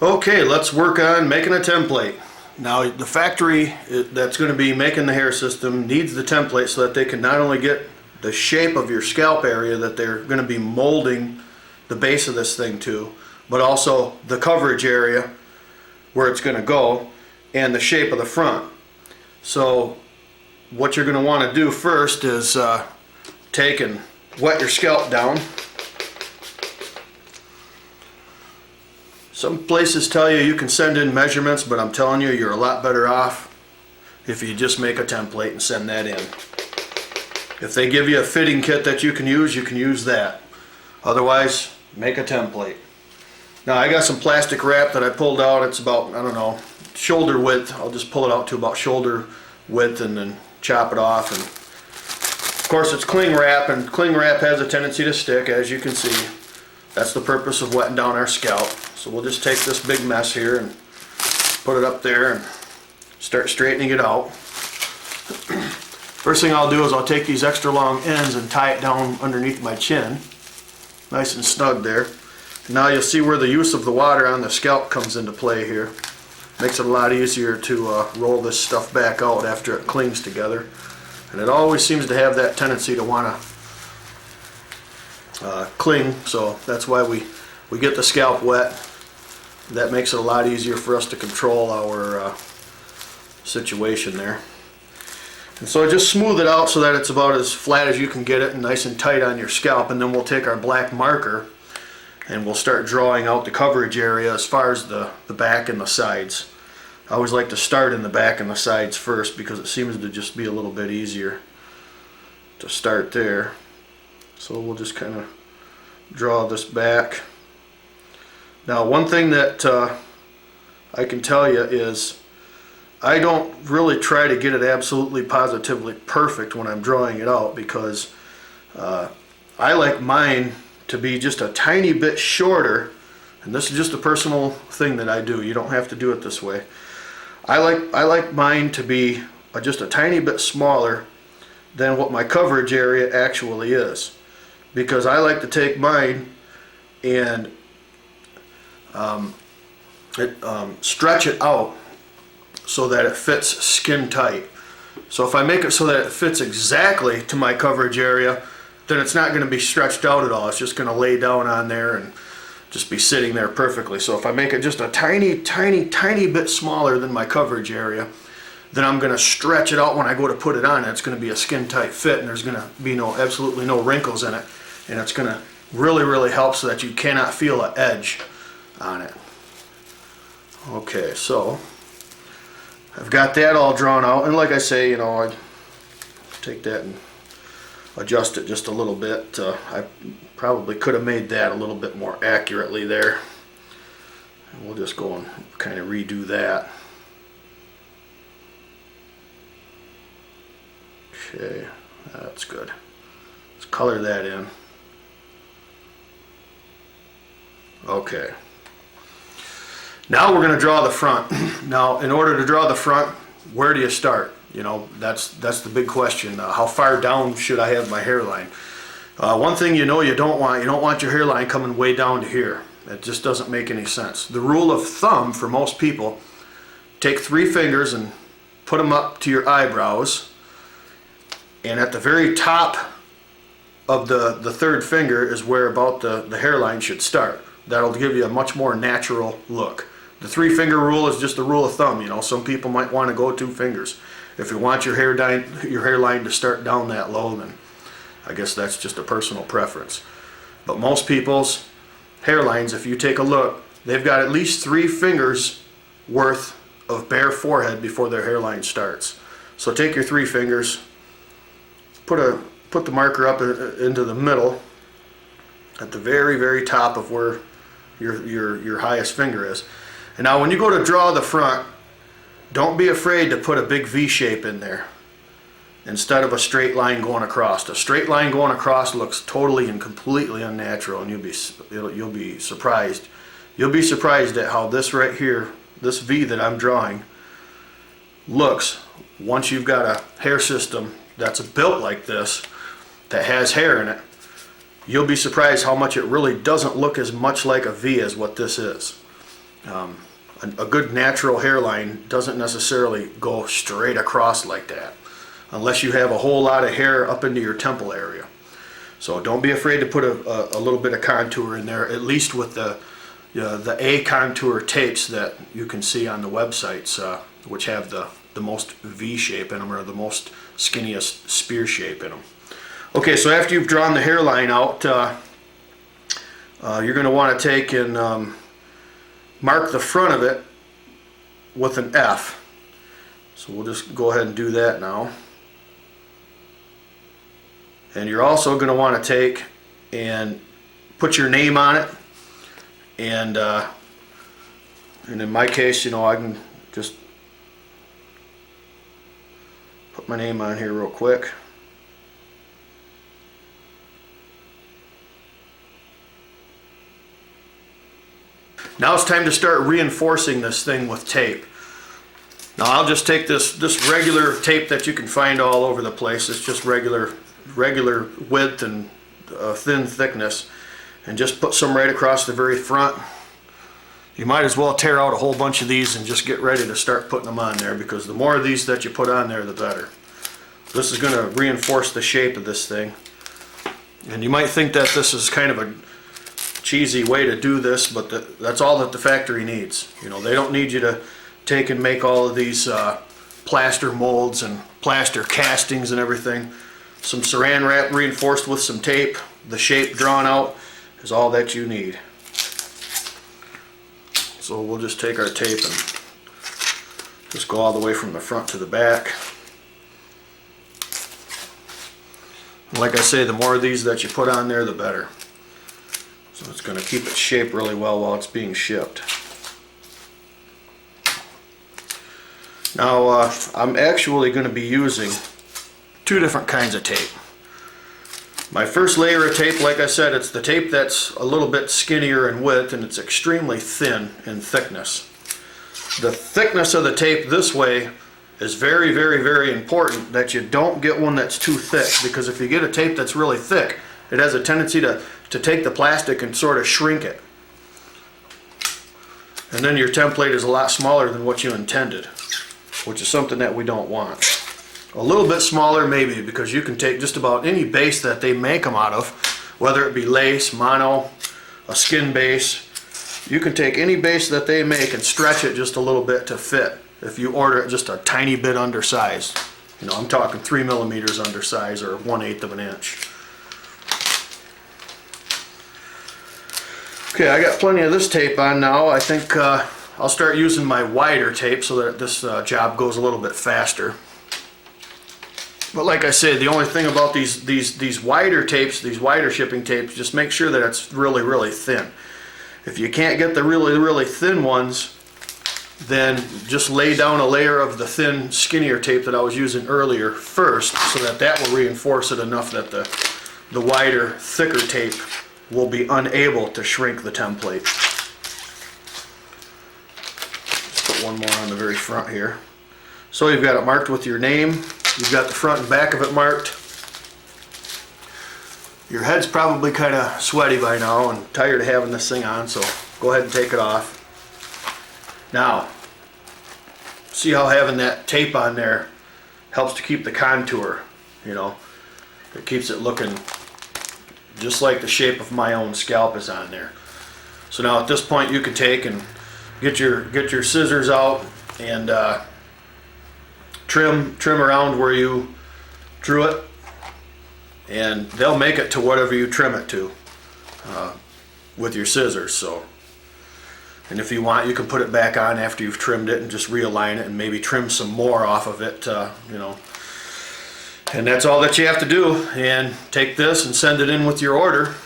Okay, let's work on making a template. Now the factory that's going to be making the hair system needs the template so that they can not only get the shape of your scalp area that they're going to be molding the base of this thing to, but also the coverage area where it's going to go and the shape of the front. So what you're going to want to do first is take and wet your scalp down. Some places tell you can send in measurements, but I'm telling you, you're a lot better off if you just make a template and send that in. If they give you a fitting kit that you can use that. Otherwise, make a template. Now I got some plastic wrap that I pulled out. It's about, I don't know, shoulder width. I'll just pull it out to about shoulder width and then chop it off. And of course it's cling wrap, and cling wrap has a tendency to stick, as you can see. That's the purpose of wetting down our scalp. So we'll just take this big mess here and put it up there and start straightening it out. First thing I'll do is I'll take these extra long ends and tie it down underneath my chin. Nice and snug there. Now you'll see where the use of the water on the scalp comes into play here. Makes it a lot easier to roll this stuff back out after it clings together. And it always seems to have that tendency to want to cling, so that's why we get the scalp wet. That makes it a lot easier for us to control our situation there. And so just smooth it out so that it's about as flat as you can get it and nice and tight on your scalp, and then we'll take our black marker and we'll start drawing out the coverage area as far as the back and the sides. I always like to start in the back and the sides first because it seems to just be a little bit easier to start there. So we'll just kind of draw this back. Now one thing that I can tell you is I don't really try to get it absolutely positively perfect when I'm drawing it out, because I like mine to be just a tiny bit shorter, and this is just a personal thing that I do. You don't have to do it this way. I like mine to be just a tiny bit smaller than what my coverage area actually is, because I like to take mine and stretch it out so that it fits skin tight. So if I make it so that it fits exactly to my coverage area, then it's not going to be stretched out at all. It's just going to lay down on there and just be sitting there perfectly. So if I make it just a tiny bit smaller than my coverage area, then I'm going to stretch it out when I go to put it on. It's going to be a skin tight fit, and there's going to be absolutely no wrinkles in it, and it's going to really help so that you cannot feel an edge on it. Okay, so I've got that all drawn out, and like I say, I take that and adjust it just a little bit. I probably could have made that a little bit more accurately there. And we'll just go and kind of redo that. Okay, that's good. Let's color that in. Okay. Now we're going to draw the front. Now, in order to draw the front, where do you start? That's the big question. How far down should I have my hairline? One thing you don't want your hairline coming way down to here. It just doesn't make any sense. The rule of thumb for most people, take 3 fingers and put them up to your eyebrows, and at the very top of the 3rd finger is where about the hairline should start. That'll give you a much more natural look. The 3-finger rule is just the rule of thumb. Some people might want to go 2 fingers. If you want your hairline to start down that low, then I guess that's just a personal preference. But most people's hairlines, if you take a look, they've got at least 3 fingers worth of bare forehead before their hairline starts. So take your 3 fingers, put the marker up into the middle at the very top of where your highest finger is. And now when you go to draw the front, don't be afraid to put a big V shape in there instead of a straight line going across. A straight line going across looks totally and completely unnatural, and you'll be surprised. You'll be surprised at how this right here, this V that I'm drawing, looks once you've got a hair system that's built like this, that has hair in it. You'll be surprised how much it really doesn't look as much like a V as what this is. A good natural hairline doesn't necessarily go straight across like that unless you have a whole lot of hair up into your temple area. So don't be afraid to put a little bit of contour in there, at least with the A contour tapes that you can see on the websites, which have the most V shape in them, or the most skinniest spear shape in them. Okay, so after you've drawn the hairline out, you're going to want to take and mark the front of it with an F. So we'll just go ahead and do that now. And you're also going to want to take and put your name on it. And in my case, you know, I can just put my name on here real quick. Now it's time to start reinforcing this thing with tape. Now I'll just take this regular tape that you can find all over the place. It's just regular width and thin thickness, and just put some right across the very front. You might as well tear out a whole bunch of these and just get ready to start putting them on there, because the more of these that you put on there, the better. This is going to reinforce the shape of this thing. And you might think that this is kind of a cheesy way to do this, but that's all that the factory needs. You know, they don't need you to take and make all of these plaster molds and plaster castings and everything. Some saran wrap reinforced with some tape, the shape drawn out, is all that you need. So we'll just take our tape and just go all the way from the front to the back. Like I say, the more of these that you put on there, the better. So it's going to keep its shape really well while it's being shipped. Now I'm actually going to be using two different kinds of tape. My first layer of tape, like I said, it's the tape that's a little bit skinnier in width, and it's extremely thin in thickness. The thickness of the tape this way is very, very, very important, that you don't get one that's too thick, because if you get a tape that's really thick, it has a tendency to take the plastic and sort of shrink it. And then your template is a lot smaller than what you intended, which is something that we don't want. A little bit smaller maybe, because you can take just about any base that they make them out of, whether it be lace, mono, a skin base. You can take any base that they make and stretch it just a little bit to fit if you order it just a tiny bit undersized. You know, I'm talking 3 millimeters undersized, or 1/8 of an inch. Okay, I got plenty of this tape on now. I think I'll start using my wider tape so that this job goes a little bit faster. But like I said, the only thing about these wider tapes, these wider shipping tapes, just make sure that it's really, really thin. If you can't get the really, really thin ones, then just lay down a layer of the thin, skinnier tape that I was using earlier first, so that will reinforce it enough that the wider, thicker tape will be unable to shrink the template. Just put one more on the very front here. So you've got it marked with your name. You've got the front and back of it marked. Your head's probably kind of sweaty by now and tired of having this thing on, so go ahead and take it off. Now, see how having that tape on there helps to keep the contour, you know. It keeps it looking just like the shape of my own scalp is on there. So now at this point you can take and get your scissors out and trim around where you drew it, and they'll make it to whatever you trim it to with your scissors. So, and if you want, you can put it back on after you've trimmed it and just realign it and maybe trim some more off of it, you know. And that's all that you have to do. And take this and send it in with your order.